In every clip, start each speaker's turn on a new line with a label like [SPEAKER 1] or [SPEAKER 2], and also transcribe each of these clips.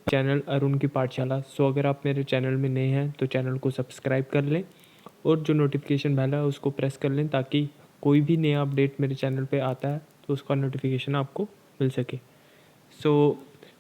[SPEAKER 1] Channel Arun की पाठशाला। सो अगर आप मेरे चैनल में नए हैं तो चैनल को सब्सक्राइब कर लें और जो नोटिफिकेशन बेल है उसको प्रेस कर लें ताकि कोई भी नया अपडेट मेरे चैनल पे आता है तो उसका नोटिफिकेशन आपको मिल सके। सो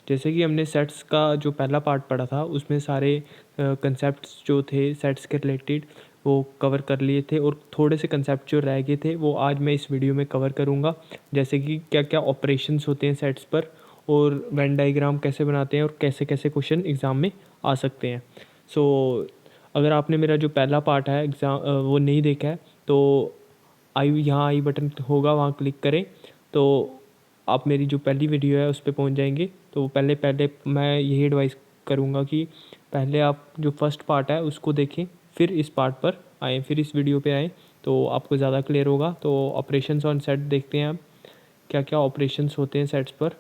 [SPEAKER 1] जैसे कि हमने सेट्स का जो पहला पार्ट पढ़ा था उसमें सारे कंसेप्ट्स जो थे सेट्स के रिलेटेड वो कवर कर लिए थे और थोड़े से कंसेप्ट जो रह गए थे वो आज मैं इस वीडियो में कवर करूँगा। जैसे कि क्या क्या ऑपरेशंस होते हैं सेट्स पर और वेन डायग्राम कैसे बनाते हैं और कैसे कैसे क्वेश्चन एग्ज़ाम में आ सकते हैं। सो अगर आपने मेरा जो पहला पार्ट है एग्ज़ाम वो नहीं देखा है तो यहाँ आई बटन होगा, वहाँ क्लिक करें तो आप मेरी जो पहली वीडियो है उस पर पहुँच जाएंगे। तो पहले मैं यही एडवाइस करूँगा कि पहले आप जो फर्स्ट पार्ट है उसको देखें, फिर इस पार्ट पर आएँ, फिर इस वीडियो पे आएँ तो आपको ज़्यादा क्लियर होगा। तो ऑपरेशंस ऑन सेट देखते हैं आप क्या क्या ऑपरेशंस होते हैं सेट्स पर।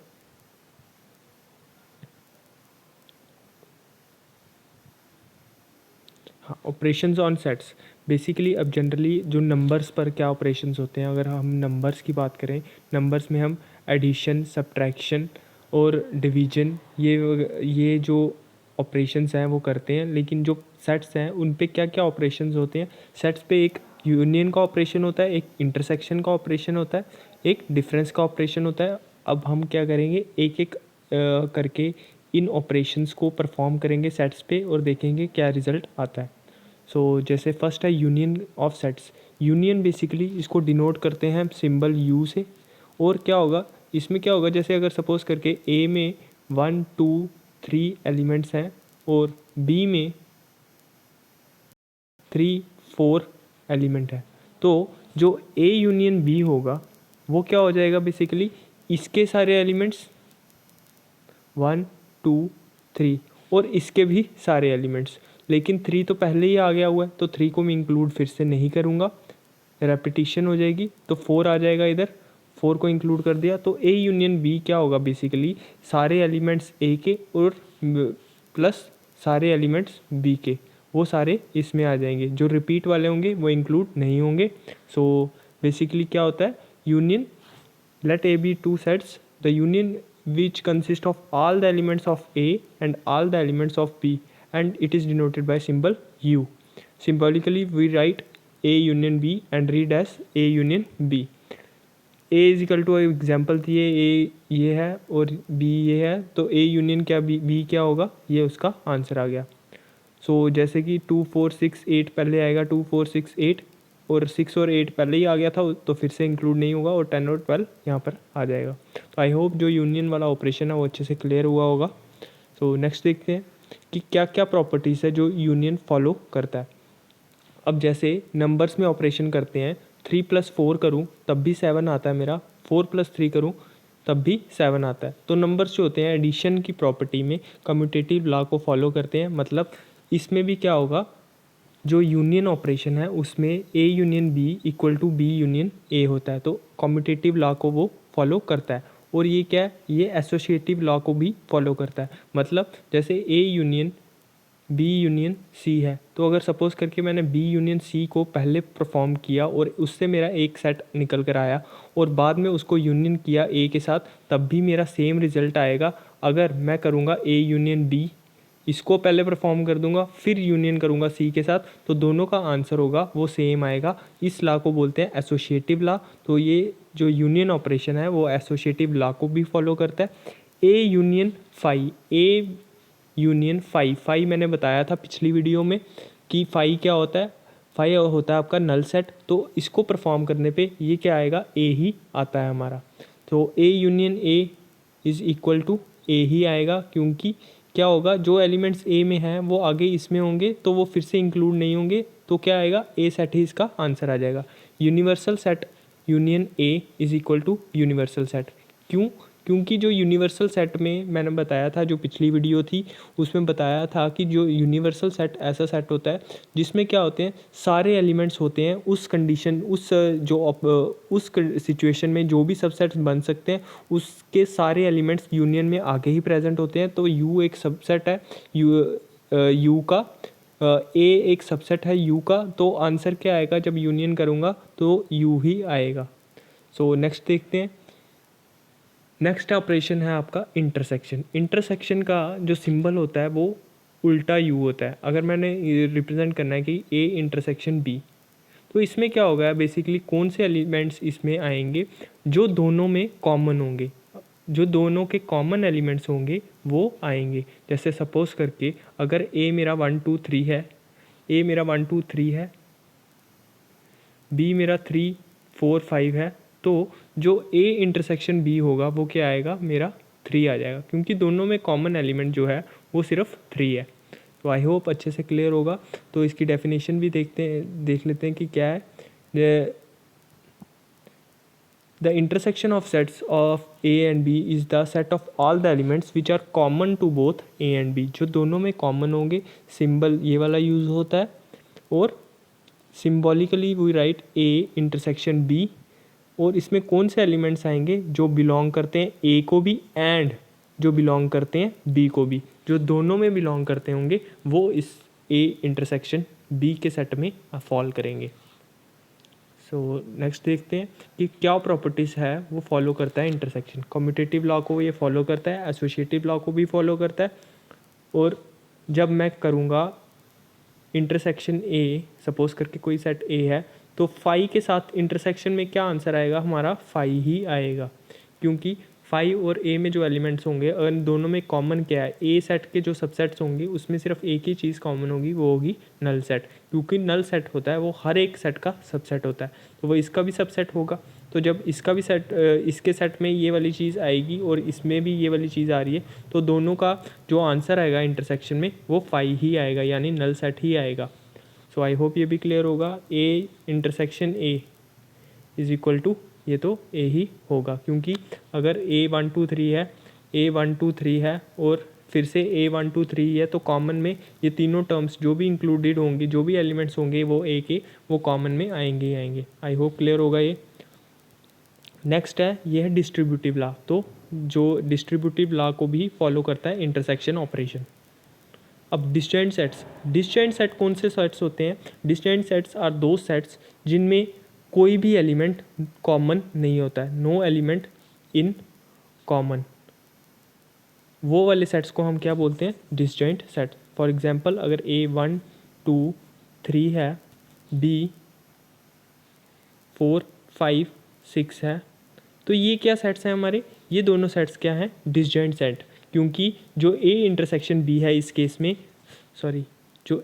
[SPEAKER 1] हाँ, ऑपरेशंस ऑन सेट्स बेसिकली अब जनरली जो नंबर्स पर क्या ऑपरेशंस होते हैं। अगर हम नंबर्स की बात करें, नंबर्स में हम एडिशन, सब्ट्रैक्शन और डिवीजन ये जो ऑपरेशंस हैं वो करते हैं। लेकिन जो सेट्स हैं उन पे क्या क्या ऑपरेशंस होते हैं। सेट्स पे एक यूनियन का ऑपरेशन होता है, एक इंटरसेक्शन का ऑपरेशन होता है, एक डिफरेंस का ऑपरेशन होता है। अब हम क्या करेंगे, एक एक करके इन ऑपरेशंस को परफॉर्म करेंगे सेट्स पे और देखेंगे क्या रिज़ल्ट आता है। सो जैसे फर्स्ट है union of sets. Union basically इसको डिनोट करते हैं सिंबल यू से। और क्या होगा इसमें, क्या होगा जैसे अगर सपोज़ करके ए में 1 2 3 एलिमेंट्स हैं और बी में 3 4 एलिमेंट है, तो जो ए यूनियन बी होगा वो क्या हो जाएगा बेसिकली, इसके सारे एलिमेंट्स 1 2 3 और इसके भी सारे एलिमेंट्स। लेकिन 3 तो पहले ही आ गया हुआ है तो 3 को मैं इंक्लूड फिर से नहीं करूँगा, रेपिटिशन हो जाएगी। तो 4 आ जाएगा इधर, 4 को इंक्लूड कर दिया। तो ए यूनियन बी क्या होगा बेसिकली, सारे एलिमेंट्स ए के और प्लस सारे एलिमेंट्स बी के, वो सारे इसमें आ जाएंगे। जो रिपीट वाले होंगे वो इंक्लूड नहीं होंगे। सो बेसिकली क्या होता है union, let A be two sets, the union which consists of all the elements of A and all the elements of B, and it is denoted by symbol U. Symbolically we write A union B and read as A union B. A is equal to example थी, A ये है और B ये है, तो A union क्या B क्या होगा, ये उसका आंसर आ गया। सो जैसे कि 2 4 6 8 पहले आएगा, 2 4 6 8 और 6 और 8 पहले ही आ गया था तो फिर से इंक्लूड नहीं होगा और 10 और 12 यहाँ पर आ जाएगा। तो आई होप जो यूनियन वाला ऑपरेशन है वो अच्छे से क्लियर हुआ होगा। सो नेक्स्ट देखते हैं कि क्या क्या प्रॉपर्टीज़ है जो यूनियन फॉलो करता है। अब जैसे नंबर्स में ऑपरेशन करते हैं, 3 + 4 करूँ तब भी 7 आता है मेरा, 4 + 3 करूँ तब भी 7 आता है। तो नंबर्स जो होते हैं एडिशन की प्रॉपर्टी में कम्यूटेटिव लॉ को फॉलो करते हैं। मतलब इसमें भी क्या होगा, जो यूनियन ऑपरेशन है उसमें A union B equal to B union A होता है, तो कम्यूटेटिव लॉ को वो फॉलो करता है। और ये क्या है, ये एसोसिएटिव लॉ को भी फॉलो करता है। मतलब जैसे A union B union C है, तो अगर सपोज़ करके मैंने बी यूनियन सी को पहले परफॉर्म किया और उससे मेरा एक सेट निकल कर आया और बाद में उसको यूनियन किया ए के साथ, तब भी मेरा सेम रिजल्ट आएगा। अगर मैं करूँगा ए यूनियन बी, इसको पहले परफॉर्म कर दूंगा फिर यूनियन करूंगा सी के साथ, तो दोनों का आंसर होगा वो सेम आएगा। इस लॉ को बोलते हैं एसोसिएटिव लॉ। तो ये जो यूनियन ऑपरेशन है वो एसोसिएटिव लॉ को भी फॉलो करता है। A union phi, A union phi मैंने बताया था पिछली वीडियो में कि फाई क्या होता है। फाई होता है आपका नल सेट, तो इसको परफॉर्म करने पे ये क्या आएगा, ए ही आता है हमारा। तो A union A is equal to A ही आएगा, क्योंकि क्या होगा जो एलिमेंट्स ए में हैं वो आगे इसमें होंगे तो वो फिर से इंक्लूड नहीं होंगे, तो क्या आएगा ए सेट ही इसका आंसर आ जाएगा। Universal set union A is equal to universal set. क्यों, क्योंकि जो यूनिवर्सल सेट में मैंने बताया था, जो पिछली वीडियो थी उसमें बताया था कि जो यूनिवर्सल सेट ऐसा सेट होता है जिसमें क्या होते हैं, सारे एलिमेंट्स होते हैं उस कंडीशन, उस सिचुएशन में जो भी सबसेट्स बन सकते हैं उसके सारे एलिमेंट्स यूनियन में आगे ही प्रेजेंट होते हैं। तो यू एक सबसेट है यू का, ए एक सबसेट है यू का, तो आंसर क्या आएगा जब यूनियन करूँगा तो यू ही आएगा। सो नेक्स्ट देखते हैं। नेक्स्ट ऑपरेशन है आपका इंटरसेक्शन। इंटरसेक्शन का जो सिंबल होता है वो उल्टा यू होता है। अगर मैंने रिप्रेजेंट करना है कि ए इंटरसेक्शन बी, तो इसमें क्या होगा, बेसिकली कौन से एलिमेंट्स इसमें आएंगे जो दोनों में कॉमन होंगे, जो दोनों के कॉमन एलिमेंट्स होंगे वो आएंगे। जैसे सपोज करके अगर ए मेरा 1 2 3 है, ए मेरा 1 2 3 है, बी मेरा 3 4 5 है, तो जो ए इंटरसेक्शन बी होगा वो क्या आएगा, मेरा 3 आ जाएगा, क्योंकि दोनों में कॉमन एलिमेंट जो है वो सिर्फ 3 है। तो आई होप अच्छे से क्लियर होगा। तो इसकी डेफिनेशन भी देख लेते हैं कि क्या है। The intersection of sets of A and B is the set of all the elements which are common to both A and B. जो दोनों में कॉमन होंगे, सिंबल ये वाला यूज़ होता है, और symbolically we write A intersection B. और इसमें कौन से एलिमेंट्स आएंगे, जो बिलोंग करते हैं ए को भी एंड जो बिलोंग करते हैं बी को भी। जो दोनों में बिलोंग करते होंगे वो इस ए इंटरसेक्शन बी के सेट में फॉल करेंगे। सो नेक्स्ट देखते हैं कि क्या प्रॉपर्टीज़ है वो फॉलो करता है इंटरसेक्शन। कम्यूटेटिव लॉ को ये फॉलो करता है, एसोसिएटिव लॉ को भी फॉलो करता है। और जब मैं करूँगा इंटरसेक्शन ए, सपोज करके कोई सेट ए है, तो फाई के साथ इंटरसेक्शन में क्या आंसर आएगा, हमारा फाई ही आएगा, क्योंकि फाई और ए में जो एलिमेंट्स होंगे, अगर दोनों में कॉमन क्या है, ए सेट के जो सबसेट्स होंगे उसमें सिर्फ एक ही चीज़ कॉमन होगी, वो होगी नल सेट। क्योंकि नल सेट होता है वो हर एक सेट का सबसेट होता है, तो वो इसका भी सबसेट होगा। तो जब इसका भी सेट, इसके सेट में ये वाली चीज़ आएगी और इसमें भी ये वाली चीज़ आ रही है, तो दोनों का जो आंसर आएगा इंटरसेक्शन में वो फाई ही आएगा, यानी नल सेट ही आएगा। सो आई होप ये भी क्लियर होगा। A intersection A is equal to, ये तो ए ही होगा, क्योंकि अगर ए 1 2 3 है, ए 1 2 3 है और फिर से ए 1 2 3 है, तो कॉमन में ये तीनों टर्म्स जो भी इंक्लूडेड होंगे, जो भी एलिमेंट्स होंगे वो ए के, वो कॉमन में आएंगे ही आएंगे। आई होप क्लियर होगा ये। नेक्स्ट है, ये है डिस्ट्रीब्यूटिव लॉ। तो जो डिस्ट्रीब्यूटिव लॉ को भी फॉलो करता है इंटरसेक्शन ऑपरेशन। अब डिस्जॉइंट सेट्स, डिस्जॉइंट सेट कौन से सेट्स होते हैं? डिस्जॉइंट सेट्स आर दो सेट्स जिनमें कोई भी एलिमेंट कॉमन नहीं होता है, नो एलिमेंट इन कॉमन। वो वाले सेट्स को हम क्या बोलते हैं? Disjoint set. फॉर एग्जांपल अगर ए 1 2 3 है, बी 4 5 6 है, तो ये क्या सेट्स हैं हमारे? ये दोनों सेट्स क्या हैं? Disjoint set. क्योंकि जो ए इंटरसेक्शन बी है इस केस में, सॉरी, जो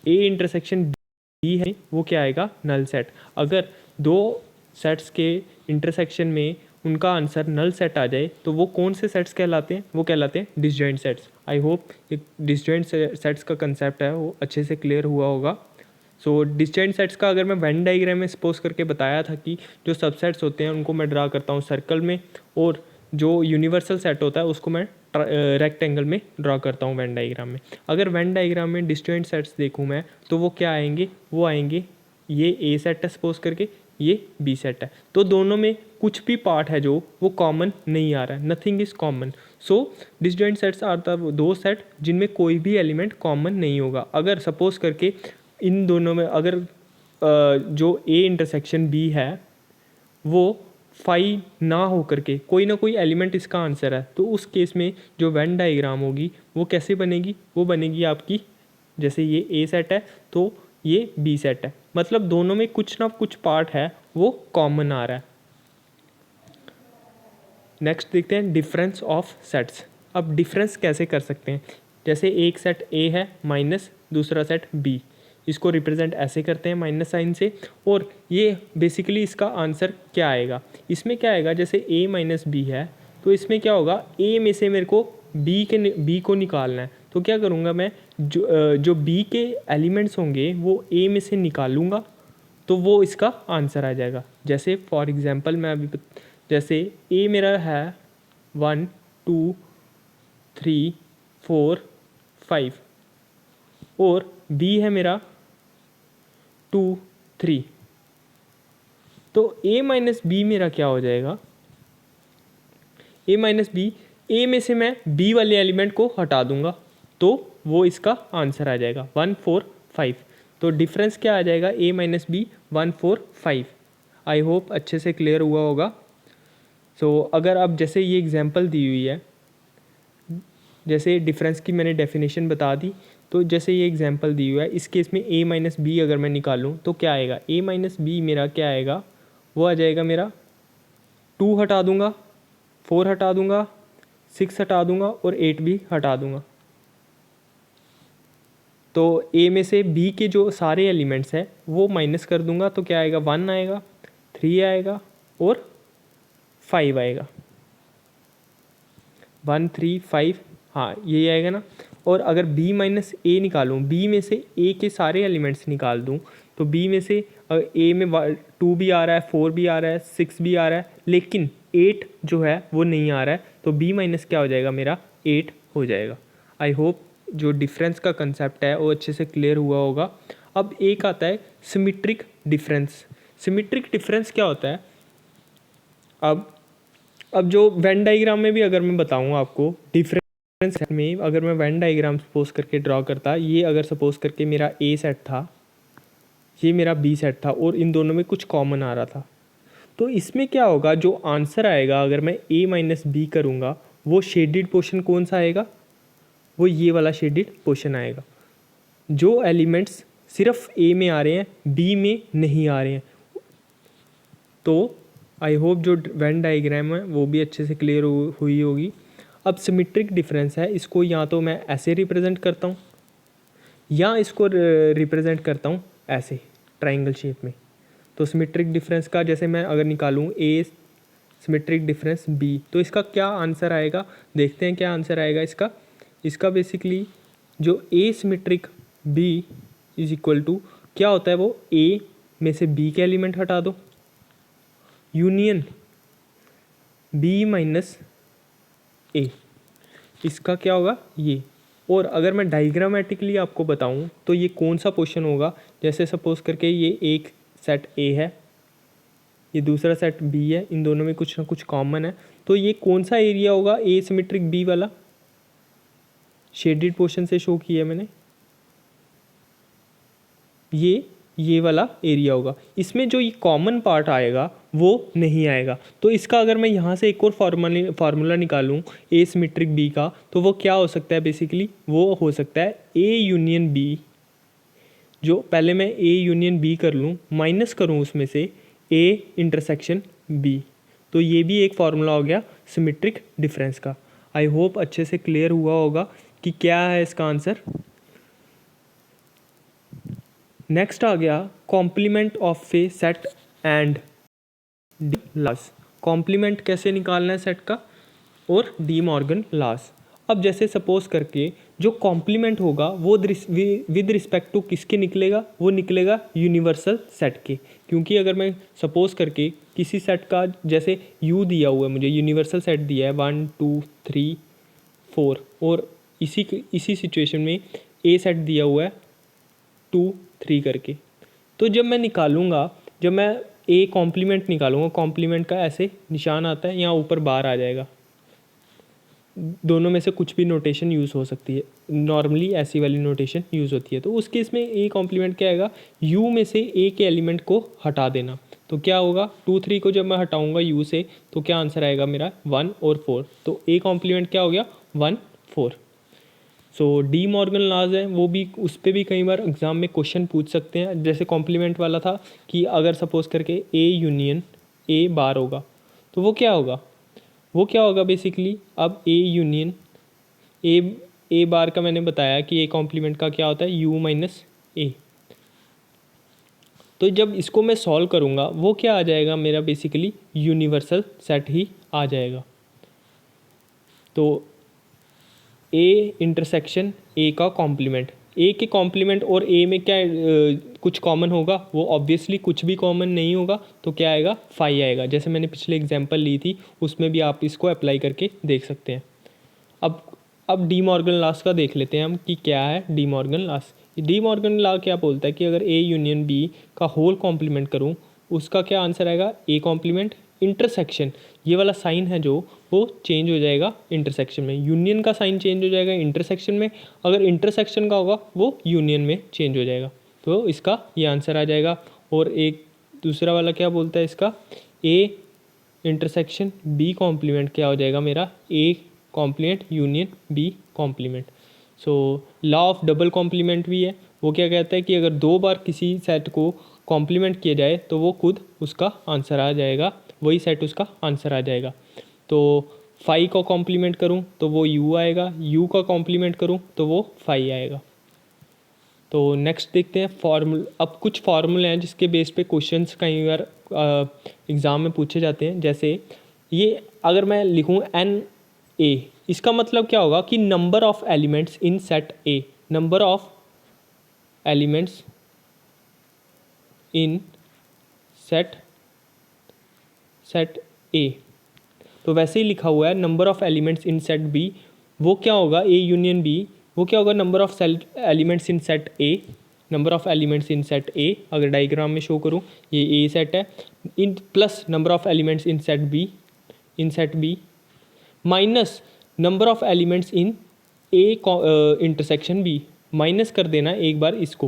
[SPEAKER 1] ए इंटरसेक्शन बी है वो क्या आएगा? Null set. अगर दो सेट्स के इंटरसेक्शन में उनका आंसर नल सेट आ जाए तो वो कौन से सेट्स कहलाते हैं? वो कहलाते हैं डिसजॉइंट सेट्स। आई होप एक डिसजॉइंट सेट्स का कंसेप्ट है वो अच्छे से क्लियर हुआ होगा। सो डिसजॉइंट सेट्स का अगर मैं वेन डायग्राम में सपोज करके बताया था कि जो सबसेट्स होते हैं उनको मैं ड्रा करता हूँ सर्कल में, और जो यूनिवर्सल सेट होता है उसको मैं रेक्टेंगल में ड्रा करता हूँ वेन डायग्राम में। अगर वेन डायग्राम में डिसजॉइंट सेट्स देखूँ मैं, तो वो क्या आएंगे? वो आएंगे, ये ए सेट है सपोज करके, ये बी सेट है, तो दोनों में कुछ भी पार्ट है जो वो कॉमन नहीं आ रहा है, nothing is common. So disjoint sets are the दो सेट जिनमें कोई भी एलिमेंट कॉमन नहीं होगा। अगर सपोज करके इन दोनों में अगर जो ए इंटरसेक्शन बी है वो फाई ना हो करके कोई ना कोई एलिमेंट इसका आंसर है, तो उस केस में जो वेन डायग्राम होगी वो कैसे बनेगी? वो बनेगी आपकी, जैसे ये ए सेट है तो ये बी सेट है, मतलब दोनों में कुछ ना कुछ पार्ट है वो कॉमन आ रहा है। नेक्स्ट देखते हैं डिफरेंस ऑफ सेट्स। अब डिफरेंस कैसे कर सकते हैं? जैसे एक सेट ए है माइनस दूसरा सेट बी, इसको रिप्रेजेंट ऐसे करते हैं माइनस साइन से, और ये बेसिकली इसका आंसर क्या आएगा? इसमें क्या आएगा? जैसे ए माइनस बी है तो इसमें क्या होगा? ए में से मेरे को बी को निकालना है, तो क्या करूँगा मैं? जो बी के एलिमेंट्स होंगे वो ए में से निकालूंगा, तो वो इसका आंसर आ जाएगा। जैसे फॉर एग्जांपल मैं अभी, जैसे ए मेरा है 1 2 3 4 5 और बी है मेरा 2 3, तो a माइनस बी मेरा क्या हो जाएगा? a माइनस बी, ए में से मैं b वाले एलिमेंट को हटा दूंगा तो वो इसका आंसर आ जाएगा 1 4 5। तो डिफरेंस क्या आ जाएगा? a minus B 1 4 5। I hope अच्छे से क्लियर हुआ होगा। सो अगर अब जैसे ये एग्जांपल दी हुई है, जैसे डिफरेंस की मैंने डेफिनेशन बता दी, तो जैसे ये एग्जांपल दी हुआ है, इस केस में a माइनस बी अगर मैं निकालूँ तो क्या आएगा, a माइनस बी मेरा क्या आएगा, वो आ जाएगा मेरा 2 हटा दूंगा, 4 हटा दूंगा, 6 हटा दूंगा और 8 भी हटा दूंगा। तो a में से b के जो सारे एलिमेंट्स हैं वो माइनस कर दूंगा, तो क्या आएगा, 1 आएगा, 3 आएगा और 5 आएगा, 1 3 5, हाँ यही आएगा ना। और अगर b माइनस ए निकालूँ, b में से a के सारे एलिमेंट्स निकाल दूँ, तो b में से a में 2 भी आ रहा है, 4 भी आ रहा है, 6 भी आ रहा है, लेकिन 8 जो है वो नहीं आ रहा है, तो b माइनस क्या हो जाएगा मेरा, 8 हो जाएगा। आई होप जो डिफरेंस का कंसेप्ट है वो अच्छे से क्लियर हुआ होगा। अब एक आता है सिमेट्रिक डिफरेंस। सिमेट्रिक डिफरेंस क्या होता है, अब जो वेन डायग्राम में भी अगर मैं बताऊँ आपको, डिफरेंस में अगर मैं वेन डायग्राम सपोज करके ड्रॉ करता, ये अगर सपोज करके मेरा ए सेट था, ये मेरा बी सेट था और इन दोनों में कुछ कॉमन आ रहा था, तो इसमें क्या होगा, जो आंसर आएगा अगर मैं ए माइनस बी करूँगा, वो शेडिड पोर्शन कौन सा आएगा, वो ये वाला शेडिड पोर्शन आएगा। जो एलिमेंट्स सिर्फ ए में आ रहे हैं, बी में नहीं आ रहे हैं। तो आई होप जो वेन डायग्राम है वो भी अच्छे से क्लियर हुई होगी। अब सिमेट्रिक डिफरेंस है, इसको या तो मैं ऐसे रिप्रेजेंट करता हूँ या इसको रिप्रेजेंट करता हूँ ऐसे ट्राइंगल शेप में। तो सिमेट्रिक डिफरेंस का जैसे मैं अगर निकालूँ ए सिमेट्रिक डिफरेंस बी, तो इसका क्या आंसर आएगा, देखते हैं क्या आंसर आएगा इसका। इसका बेसिकली जो A symmetric B is equal to क्या होता है, वो ए में से बी के एलिमेंट हटा दो, यूनियन बी माइनस ए, इसका क्या होगा ये। और अगर मैं डायग्रामेटिकली आपको बताऊं तो ये कौन सा पोर्शन होगा, जैसे सपोज करके ये एक सेट ए है, ये दूसरा सेट बी है, इन दोनों में कुछ ना कुछ कॉमन है, तो ये कौन सा एरिया होगा, ए सिमेट्रिक बी वाला, शेडेड पोर्शन से शो किया मैंने, ये वाला एरिया होगा। इसमें जो ये कॉमन पार्ट आएगा वो नहीं आएगा। तो इसका अगर मैं यहाँ से एक और फार्मूला निकालूँ ए सिमेट्रिक बी का, तो वो क्या हो सकता है, बेसिकली वो हो सकता है ए यूनियन बी, जो पहले मैं ए यूनियन बी कर लूँ, माइनस करूँ उसमें से ए इंटरसेक्शन बी, तो ये भी एक फार्मूला हो गया सिमेट्रिक डिफरेंस का। आई होप अच्छे से क्लियर हुआ होगा कि क्या है इसका आंसर। नेक्स्ट आ गया complement of a set and D laws. Complement कैसे निकालना है सेट का, और डी मॉर्गन लॉस। अब जैसे सपोज करके जो कॉम्प्लीमेंट होगा वो विद रिस्पेक्ट टू किसके निकलेगा, वो निकलेगा यूनिवर्सल सेट के। क्योंकि अगर मैं सपोज करके किसी सेट का जैसे यू दिया हुआ है, मुझे यूनिवर्सल सेट दिया है 1 2 3 4, और इसी सिचुएशन में ए सेट दिया हुआ है 2 3 करके, तो जब मैं निकालूंगा, जब मैं ए कॉम्प्लीमेंट निकालूंगा, कॉम्प्लीमेंट का ऐसे निशान आता है, यहाँ ऊपर बार आ जाएगा, दोनों में से कुछ भी नोटेशन यूज़ हो सकती है, नॉर्मली ऐसी वाली नोटेशन यूज़ होती है। तो उस केस में ए कॉम्प्लीमेंट क्या आएगा, यू में से ए के एलिमेंट को हटा देना, तो क्या होगा 2 3 को जब मैं हटाऊंगा यू से, तो क्या आंसर आएगा मेरा 1 और 4, तो ए कॉम्प्लीमेंट क्या हो गया 1 4। सो डी मॉर्गन लॉज है, वो भी उस पर भी कई बार एग्ज़ाम में क्वेश्चन पूछ सकते हैं। जैसे कॉम्प्लीमेंट वाला था कि अगर सपोज करके ए यूनियन ए बार होगा, तो वो क्या होगा, बेसिकली अब ए यूनियन ए बार का मैंने बताया कि ए कॉम्प्लीमेंट का क्या होता है यू माइनस ए। तो जब इसको मैं सॉल्व करूँगा वो क्या आ जाएगा मेरा, बेसिकली यूनिवर्सल सेट ही आ जाएगा। तो ए इंटरसेक्शन ए का कॉम्प्लीमेंट, ए के कॉम्प्लीमेंट और ए में क्या कुछ कॉमन होगा, वो ऑब्वियसली कुछ भी कॉमन नहीं होगा, तो क्या आएगा 5 आएगा। जैसे मैंने पिछले एग्जांपल ली थी उसमें भी आप इसको अप्लाई करके देख सकते हैं। अब डी मॉर्गन लॉस का देख लेते हैं हम कि क्या है De Morgan loss. De Morgan law क्या बोलता है कि अगर ए यूनियन बी का होल कॉम्प्लीमेंट करूँ, उसका क्या आंसर आएगा, ए कॉम्प्लीमेंट इंटरसेक्शन, ये वाला साइन है जो वो चेंज हो जाएगा इंटरसेक्शन में, यूनियन का साइन चेंज हो जाएगा इंटरसेक्शन में, अगर इंटरसेक्शन का होगा वो यूनियन में चेंज हो जाएगा, तो इसका ये आंसर आ जाएगा। और एक दूसरा वाला क्या बोलता है इसका, ए इंटरसेक्शन बी कॉम्प्लीमेंट क्या हो जाएगा मेरा, A complement union B complement. So law of double complement भी है, वो क्या कहता है कि अगर दो बार किसी सेट को कॉम्प्लीमेंट किया जाए तो वो खुद उसका आंसर आ जाएगा, वही सेट उसका आंसर आ जाएगा। तो फाई का कॉम्प्लीमेंट करूँ तो वो यू आएगा, यू का कॉम्प्लीमेंट करूँ तो वो फाई आएगा। तो नेक्स्ट देखते हैं फॉर्मूल। अब कुछ फार्मूले हैं जिसके बेस पे क्वेश्चंस कई बार एग्ज़ाम में पूछे जाते हैं। जैसे ये अगर मैं लिखूँ एन ए, इसका मतलब क्या होगा कि number of elements in set A, number of elements in set A. तो वैसे ही लिखा हुआ है number of elements in set B, वो क्या होगा ए यूनियन बी, वो क्या होगा number of elements in set A, number of elements in set A. अगर डायग्राम में शो करूँ ये ए सेट है, in plus number of elements in set B minus number of elements in A intersection B, minus कर देना एक बार इसको,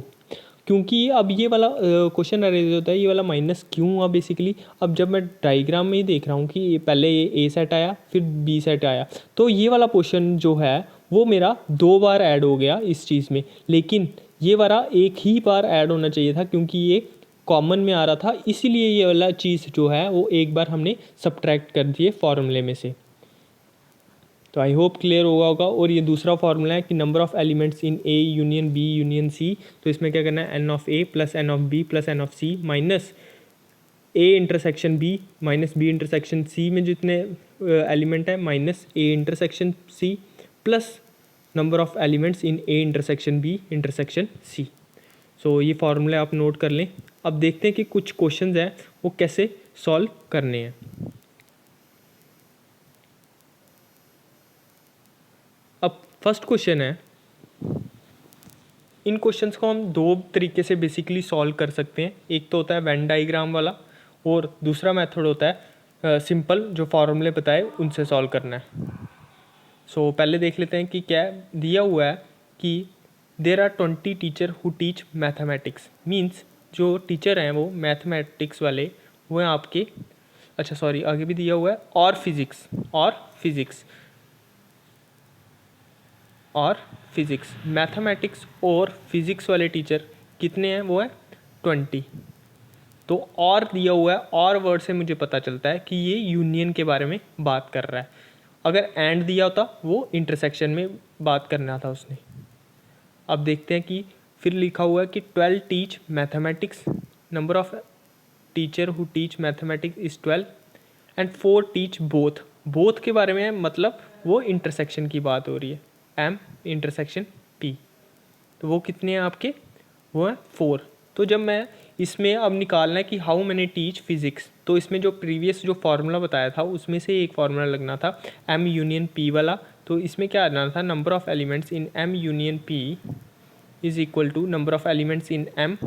[SPEAKER 1] क्योंकि अब ये वाला क्वेश्चन अरेज होता है, ये वाला माइनस क्यों हुआ बेसिकली। अब जब मैं डायग्राम में ही देख रहा हूँ कि पहले ये ए सेट आया फिर बी सेट आया, तो ये वाला पोर्शन जो है वो मेरा दो बार ऐड हो गया इस चीज़ में, लेकिन ये वाला एक ही बार ऐड होना चाहिए था क्योंकि ये कॉमन में आ रहा था, इसीलिए ये वाला चीज़ जो है वो एक बार हमने सब्ट्रैक्ट कर दिए फॉर्मूले में से। तो आई होप क्लियर होगा। और ये दूसरा फार्मूला है कि number of elements in A union B union C, तो इसमें क्या करना है N of A plus N of B plus N of C minus A intersection B minus B intersection C में जितने एलिमेंट है minus A intersection C plus number of elements in A intersection B intersection C. So ये फार्मूले आप note कर लें। अब देखते हैं कि कुछ क्वेश्चंस हैं वो कैसे सॉल्व करने हैं। अब फर्स्ट क्वेश्चन है, इन क्वेश्चंस को हम दो तरीके से बेसिकली सॉल्व कर सकते हैं। एक तो होता है वेन डायग्राम वाला और दूसरा मेथड होता है सिंपल जो फार्मूले बताए उनसे सॉल्व करना है। सो पहले देख लेते हैं कि क्या दिया हुआ है कि there are 20 teacher who teach mathematics, means जो टीचर हैं वो मैथमेटिक्स वाले वो हैं आपके, अच्छा सॉरी आगे भी दिया हुआ है और फिज़िक्स मैथमेटिक्स और फिज़िक्स वाले टीचर कितने हैं, वो है 20। तो और दिया हुआ है, और वर्ड से मुझे पता चलता है कि ये यूनियन के बारे में बात कर रहा है। अगर एंड दिया होता वो इंटरसेक्शन में बात करना था उसने। अब देखते हैं कि फिर लिखा हुआ है कि 12 teach mathematics, number of teacher who teach mathematics is 12 and 4 teach both के बारे में, मतलब वो इंटरसेक्शन की बात हो रही है, एम इंटरसेक्शन पी। तो वो कितने हैं आपके, वो हैं 4। तो जब मैं इसमें अब निकालना है कि हाउ मैनी टीच फिज़िक्स, तो इसमें जो प्रीवियस जो फार्मूला बताया था उसमें से एक फार्मूला लगना था एम यूनियन पी वाला। तो इसमें क्या आना था, number of elements in M union P is equal to number of elements in M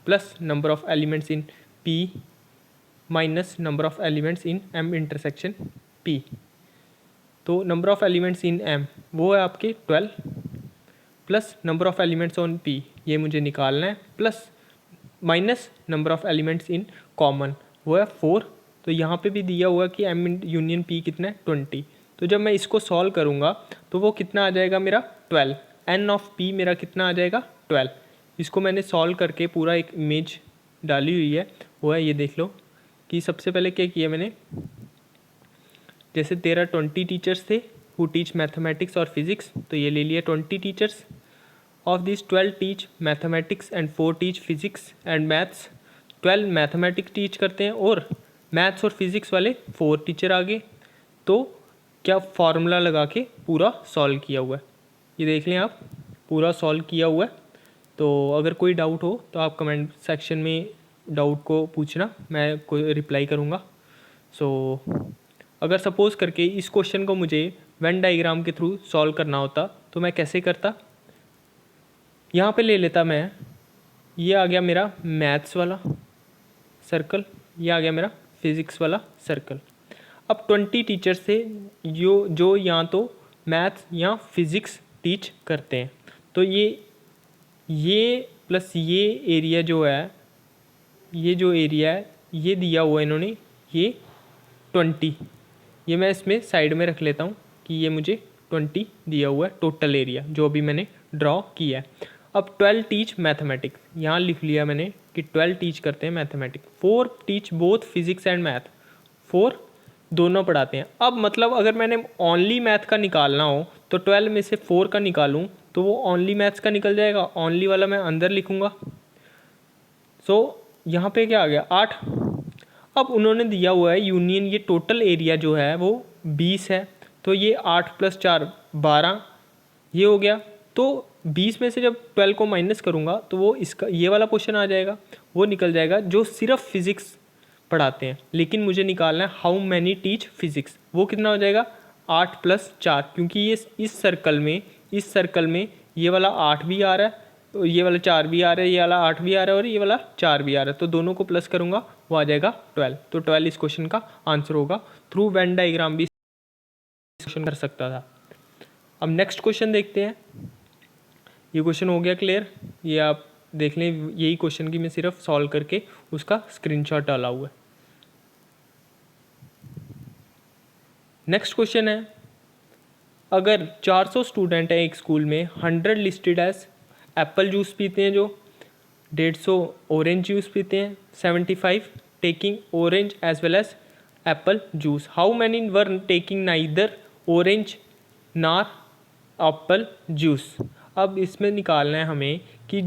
[SPEAKER 1] plus number of elements in P minus number of elements in M intersection P. तो number of elements in M वो है आपके 12 plus number of elements on P ये मुझे निकालना है, plus minus number of elements in common वो है 4। तो यहाँ पे भी दिया हुआ है कि एम यूनियन पी कितना है 20। तो जब मैं इसको सॉल्व करूँगा तो वो कितना आ जाएगा मेरा 12, एन ऑफ पी मेरा कितना आ जाएगा 12। इसको मैंने सॉल्व करके पूरा एक इमेज डाली हुई है, वो है ये देख लो कि सबसे पहले क्या किया मैंने, जैसे 20 टीचर्स थे हु टीच मैथमेटिक्स और फिज़िक्स, तो ये ले लिया 20 teachers. Of this 12 teach mathematics and 4 teach physics and maths. 12 mathematics teach करते हैं और मैथ्स और फिज़िक्स वाले 4 टीचर आ गए। तो क्या फार्मूला लगा के पूरा सॉल्व किया हुआ है, ये देख लें आप, पूरा सॉल्व किया हुआ है। तो अगर कोई डाउट हो तो आप कमेंट सेक्शन में डाउट को पूछना, मैं कोई रिप्लाई करूँगा। सो अगर सपोज़ करके इस क्वेश्चन को मुझे वेन डायग्राम के थ्रू सॉल्व करना होता तो मैं कैसे करता, यहाँ पे ले लेता मैं, ये आ गया मेरा मैथ्स वाला सर्कल, ये आ गया मेरा फिज़िक्स वाला सर्कल। अब 20 टीचर्स थे जो या तो मैथ्स या फिज़िक्स टीच करते हैं, तो ये प्लस ये एरिया जो है, ये जो एरिया है ये दिया हुआ है इन्होंने, ये 20, ये मैं इसमें साइड में रख लेता हूँ कि ये मुझे 20 दिया हुआ है टोटल एरिया जो अभी मैंने ड्रॉ किया है। अब 12 टीच मैथमेटिक्स, यहाँ लिख लिया मैंने कि 12 टीच करते हैं mathematics, 4 teach both physics and math, 4 दोनों पढ़ाते हैं। अब मतलब अगर मैंने ओनली मैथ का निकालना हो तो 12 में से 4 का निकालूं तो वो ओनली मैथ्स का निकल जाएगा, ओनली वाला मैं अंदर लिखूंगा। सो यहाँ पे क्या आ गया 8। अब उन्होंने दिया हुआ है यूनियन, ये टोटल एरिया जो है वो 20 है, तो ये 8 + 4 12 ये हो गया। तो 20 में से जब 12 को माइनस करूँगा तो वो इसका ये वाला क्वेश्चन आ जाएगा, वो निकल जाएगा जो सिर्फ फिज़िक्स पढ़ाते हैं। लेकिन मुझे निकालना है हाउ मैनी टीच फिज़िक्स, वो कितना हो जाएगा 8 + 4, क्योंकि ये इस सर्कल में ये वाला 8 भी आ रहा है, तो ये वाला 4 भी आ रहा है, ये वाला 8 भी आ रहा है और ये वाला 4 भी आ रहा है, तो दोनों को प्लस करूँगा वो आ जाएगा 12। तो 12 इस क्वेश्चन का आंसर होगा। थ्रू वेन डायग्राम भी क्वेश्चन कर सकता था। अब नेक्स्ट क्वेश्चन देखते हैं। ये क्वेश्चन हो गया क्लियर, ये आप देख लें, यही क्वेश्चन की मैं सिर्फ सॉल्व करके उसका स्क्रीनशॉट डाला हुआ है। नेक्स्ट क्वेश्चन है, अगर 400 स्टूडेंट हैं एक स्कूल में, 100 लिस्टेड एज एप्पल जूस पीते हैं, जो 150 ऑरेंज जूस पीते हैं, 75 taking orange as well as apple juice, how many were taking neither orange nor apple juice. अब इसमें निकालना है हमें कि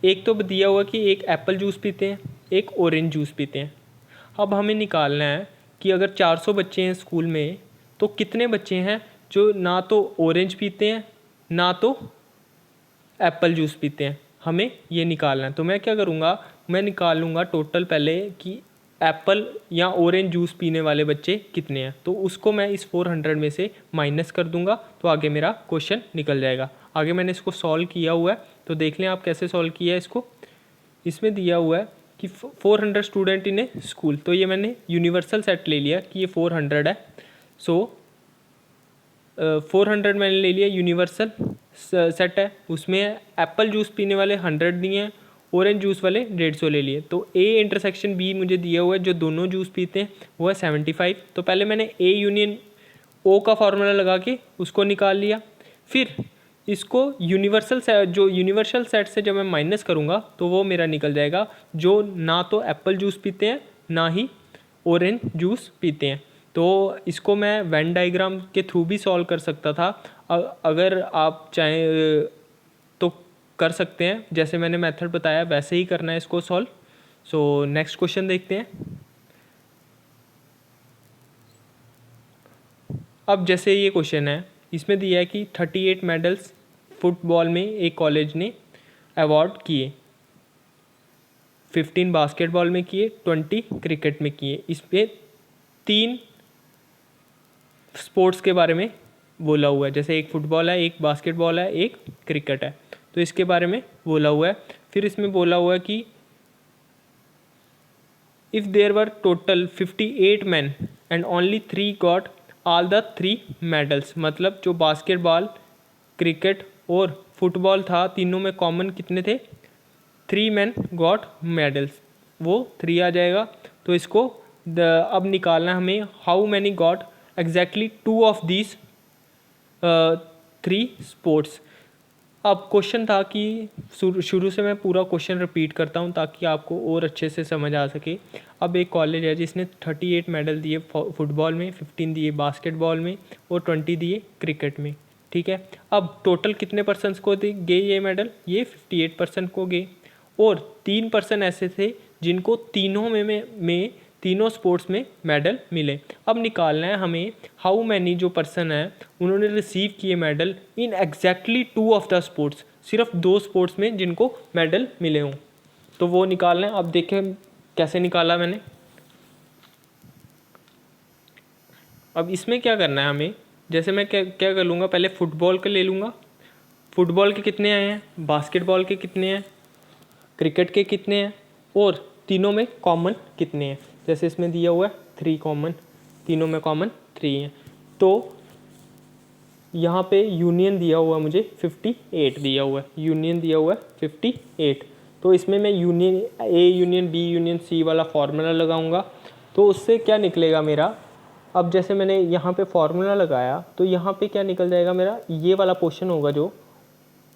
[SPEAKER 1] एक तो दिया हुआ कि एक एप्पल जूस पीते हैं, एक ऑरेंज जूस पीते हैं। अब हमें निकालना है कि अगर 400 बच्चे हैं स्कूल में तो कितने बच्चे हैं जो ना तो ऑरेंज पीते हैं ना तो एप्पल जूस पीते हैं, हमें ये निकालना है। तो मैं क्या करूँगा, मैं निकाल लूँगा टोटल पहले कि एप्पल या ऑरेंज जूस पीने वाले बच्चे कितने हैं, तो उसको मैं इस 400 में से माइनस कर दूँगा, तो आगे मेरा क्वेश्चन निकल जाएगा। आगे मैंने इसको सॉल्व किया हुआ है, तो देख लें आप कैसे सॉल्व किया है इसको। इसमें दिया हुआ है कि 400 स्टूडेंट इन ए स्कूल, तो ये मैंने यूनिवर्सल सेट ले लिया कि ये 400 है। सो 400 मैंने ले लिया यूनिवर्सल सेट है, उसमें एप्पल जूस पीने वाले 100 दिए हैं, ऑरेंज जूस वाले 150 ले लिए। तो ए इंटरसेक्शन बी मुझे दिया हुआ है जो दोनों जूस पीते हैं वो है 75। तो पहले मैंने ए यूनियन ओ का फार्मूला लगा के उसको निकाल लिया, फिर इसको यूनिवर्सल सेट से जब मैं माइनस करूँगा तो वो मेरा निकल जाएगा जो ना तो एप्पल जूस पीते हैं ना ही ऑरेंज जूस पीते हैं। तो इसको मैं वेन डायग्राम के थ्रू भी सॉल्व कर सकता था, अगर आप चाहें तो कर सकते हैं, जैसे मैंने मेथड बताया वैसे ही करना है इसको सॉल्व। सो नेक्स्ट क्वेश्चन देखते हैं। अब जैसे ये क्वेश्चन है, इसमें दिया है कि 38 मेडल्स फुटबॉल में एक कॉलेज ने अवार्ड किए, 15 बास्केटबॉल में किए, 20 क्रिकेट में किए। इसमें 3 स्पोर्ट्स के बारे में बोला हुआ है, जैसे एक फुटबॉल है, एक बास्केटबॉल है, एक क्रिकेट है, तो इसके बारे में बोला हुआ है। फिर इसमें बोला हुआ है कि if there were total 58 man and only 3 got all the 3 medals, मतलब जो बास्केटबॉल क्रिकेट और फुटबॉल था तीनों में कॉमन कितने थे, 3 मैन गॉट मेडल्स, वो 3 आ जाएगा। तो इसको अब निकालना हमें how many got exactly 2 of these 3 sports. अब क्वेश्चन था कि शुरू से मैं पूरा क्वेश्चन रिपीट करता हूँ ताकि आपको और अच्छे से समझ आ सके। अब एक कॉलेज है जिसने 38 मेडल दिए फुटबॉल में, 15 दिए बास्केटबॉल में और 20 दिए क्रिकेट में, ठीक है। अब टोटल कितने पर्सन्स को गए ये मेडल, ये 58% को गए, और 3% ऐसे थे जिनको तीनों में तीनों स्पोर्ट्स में मेडल मिले। अब निकालना है हमें हाउ मैनी जो पर्सन है उन्होंने रिसीव किए medal in exactly 2 of the sports, सिर्फ 2 स्पोर्ट्स में जिनको मेडल मिले हों, तो वो निकालना है। अब देखें कैसे निकाला मैंने। अब इसमें क्या करना है हमें, जैसे मैं क्या कर लूँगा, पहले फुटबॉल के ले लूँगा, फुटबॉल के कितने आए हैं, बास्केटबॉल के कितने हैं, क्रिकेट के कितने हैं, और तीनों में कॉमन कितने हैं। जैसे इसमें दिया हुआ है 3 कॉमन, तीनों में कॉमन 3 हैं। तो यहाँ पे यूनियन दिया हुआ मुझे 58 दिया हुआ है, यूनियन दिया हुआ है 58। तो इसमें मैं union A union B union C वाला फार्मूला लगाऊंगा, तो उससे क्या निकलेगा मेरा अब जैसे मैंने यहाँ पे फॉर्मूला लगाया तो यहाँ पे क्या निकल जाएगा मेरा, ये वाला पोर्शन होगा जो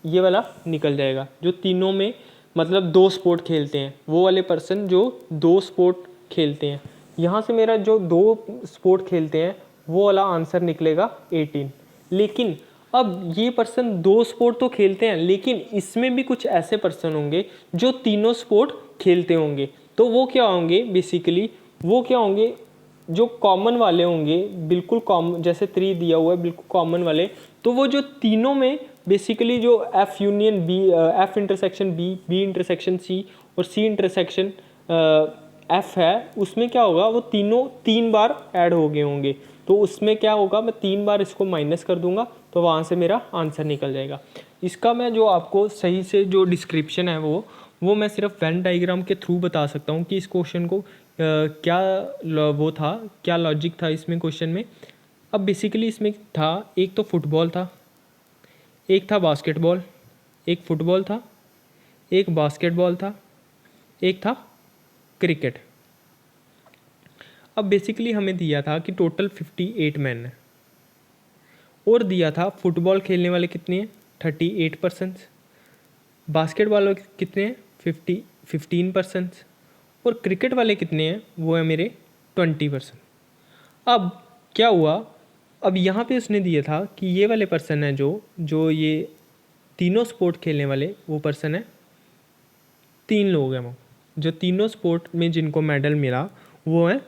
[SPEAKER 1] ये वाला निकल जाएगा, जो तीनों में मतलब 2 स्पोर्ट खेलते हैं, वो वाले पर्सन जो 2 स्पोर्ट खेलते हैं। यहाँ से मेरा जो 2 स्पोर्ट खेलते हैं वो वाला आंसर निकलेगा 18। लेकिन अब ये पर्सन 2 स्पोर्ट तो खेलते हैं, लेकिन इसमें भी कुछ ऐसे पर्सन होंगे जो तीनों स्पोर्ट खेलते होंगे। तो वो क्या होंगे बेसिकली, वो क्या होंगे, जो कॉमन वाले होंगे, बिल्कुल कॉमन, जैसे 3 दिया हुआ है बिल्कुल कॉमन वाले, तो वो जो तीनों में बेसिकली जो F union B, F intersection B, B intersection C और सी इंटरसेक्शन एफ है, उसमें क्या होगा, वो तीनों 3 बार ऐड हो गए होंगे। तो उसमें क्या होगा, मैं 3 बार इसको माइनस कर दूंगा तो वहाँ से मेरा आंसर निकल जाएगा। इसका मैं जो आपको सही से जो डिस्क्रिप्शन है वो मैं सिर्फ वेन डायग्राम के थ्रू बता सकता हूँ कि इस क्वेश्चन को क्या वो था, क्या लॉजिक था इसमें क्वेश्चन में। अब बेसिकली इसमें था, एक तो फुटबॉल था, एक था बास्केटबॉल, एक फुटबॉल था, एक बास्केटबॉल था, एक था क्रिकेट। अब बेसिकली हमें दिया था कि टोटल 58 मैन है, और दिया था फुटबॉल खेलने वाले कितने हैं 38%, बास्केटबॉल वाले कितने हैं 15%, और क्रिकेट वाले कितने हैं वो है मेरे 20%। अब क्या हुआ, अब यहाँ पे उसने दिया था कि ये वाले पर्सन है जो ये तीनों स्पोर्ट खेलने वाले, वो पर्सन है 3 लोग हैं, वो जो तीनों स्पोर्ट में जिनको मेडल मिला वो है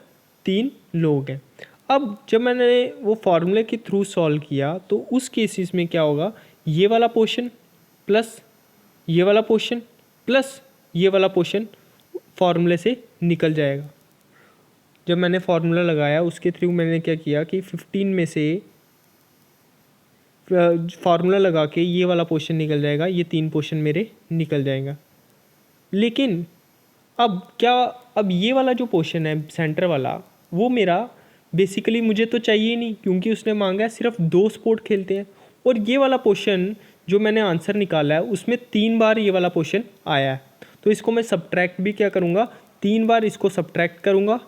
[SPEAKER 1] 3 लोग हैं। अब जब मैंने वो फार्मूले के थ्रू सॉल्व किया तो उस केसेस में क्या होगा, ये वाला पोर्शन प्लस ये वाला पोर्शन प्लस ये वाला पोर्शन फार्मूले से निकल जाएगा। जब मैंने फार्मूला लगाया उसके थ्रू मैंने क्या किया कि 15 में से फार्मूला लगा के ये वाला पोर्शन निकल जाएगा, ये 3 पोर्शन मेरे निकल जाएगा। लेकिन अब क्या, अब ये वाला जो पोर्शन है सेंटर वाला, वो मेरा बेसिकली मुझे तो चाहिए ही नहीं, क्योंकि उसने मांगा है सिर्फ 2 स्पोर्ट खेलते हैं, और ये वाला पोर्शन जो मैंने आंसर निकाला है उसमें 3 बार ये वाला पोर्शन आया है। तो इसको मैं सब्ट्रैक्ट भी क्या करूँगा, 3 बार इसको सब्ट्रैक्ट करूँगा।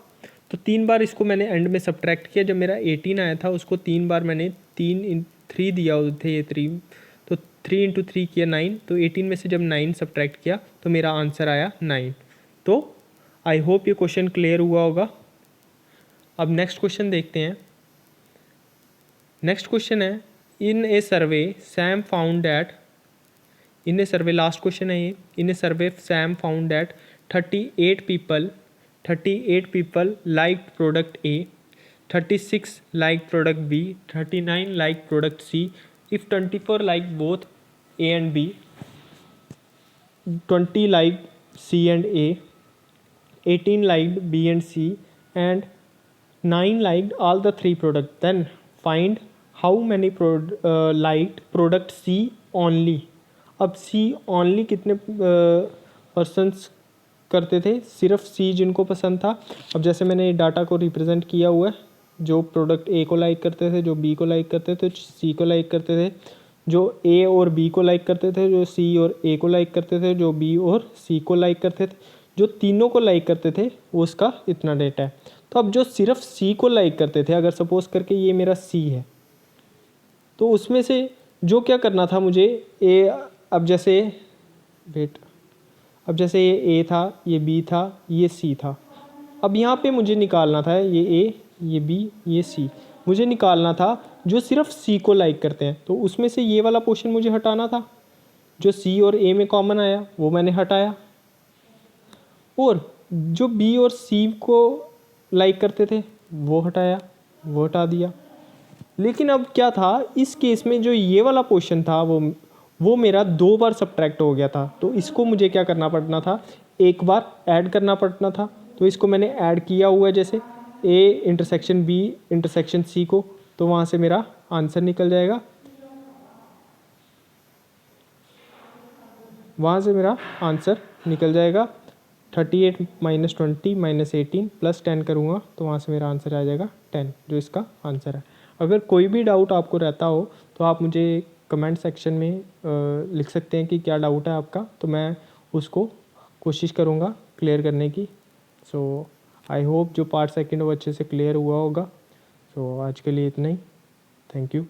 [SPEAKER 1] तो 3 बार इसको मैंने एंड में सब्ट्रैक्ट किया, जब मेरा 18 आया था उसको 3 बार मैंने 3 दिया थे, ये 3, तो 3 × 3 किया 9, तो 18 में से जब 9 सब्ट्रैक्ट किया तो मेरा आंसर आया 9। तो आई होप ये क्वेश्चन क्लियर हुआ होगा। अब नेक्स्ट क्वेश्चन देखते हैं। नेक्स्ट क्वेश्चन है, in a survey Sam found that, in a survey, last question है ये, in a survey Sam found that 38 people liked product A, 36 liked product B, 39 liked product C. If 24 liked both A and B, 20 liked C and A, 18 liked B and C, and 9 liked all the 3 products, then find how many liked product C only. अब C only कितने persons करते थे, सिर्फ सी जिनको पसंद था। अब जैसे मैंने डाटा को रिप्रेजेंट किया हुआ है, जो प्रोडक्ट ए को लाइक करते थे, जो बी को लाइक करते थे, सी को लाइक करते थे, जो ए और बी को लाइक करते थे, जो सी और ए को लाइक करते थे, जो बी और सी को लाइक करते थे, जो तीनों को लाइक करते थे, वो उसका इतना डेटा है। तो अब जो सिर्फ सी को लाइक करते थे, अगर सपोज करके ये मेरा सी है, तो उसमें से जो क्या करना था मुझे, ए, अब जैसे वेट, अब जैसे ये ए था, ये बी था, ये सी था, अब यहाँ पे मुझे निकालना था ये ए, ये बी, ये सी, मुझे निकालना था जो सिर्फ सी को लाइक करते हैं। तो उसमें से ये वाला पोर्शन मुझे हटाना था, जो सी और ए में कॉमन आया वो मैंने हटाया, और जो बी और सी को लाइक करते थे वो हटाया, वो हटा दिया। लेकिन अब क्या था, इस केस में जो ये वाला पोर्शन था वो मेरा 2 बार सब्ट्रैक्ट हो गया था। तो इसको मुझे क्या करना पड़ना था, 1 बार ऐड करना पड़ना था। तो इसको मैंने ऐड किया हुआ है, जैसे A intersection B intersection C को, तो वहाँ से मेरा आंसर निकल जाएगा, वहाँ से मेरा आंसर निकल जाएगा 38 - 20 - 18 + 10 करूँगा तो वहाँ से मेरा आंसर आ जाएगा 10, जो इसका आंसर है। अगर कोई भी डाउट आपको रहता हो तो आप मुझे कमेंट सेक्शन में लिख सकते हैं कि क्या डाउट है आपका, तो मैं उसको कोशिश करूँगा क्लियर करने की। सो आई होप जो पार्ट सेकंड वो अच्छे से क्लियर हुआ होगा। सो आज के लिए इतना ही। Thank you.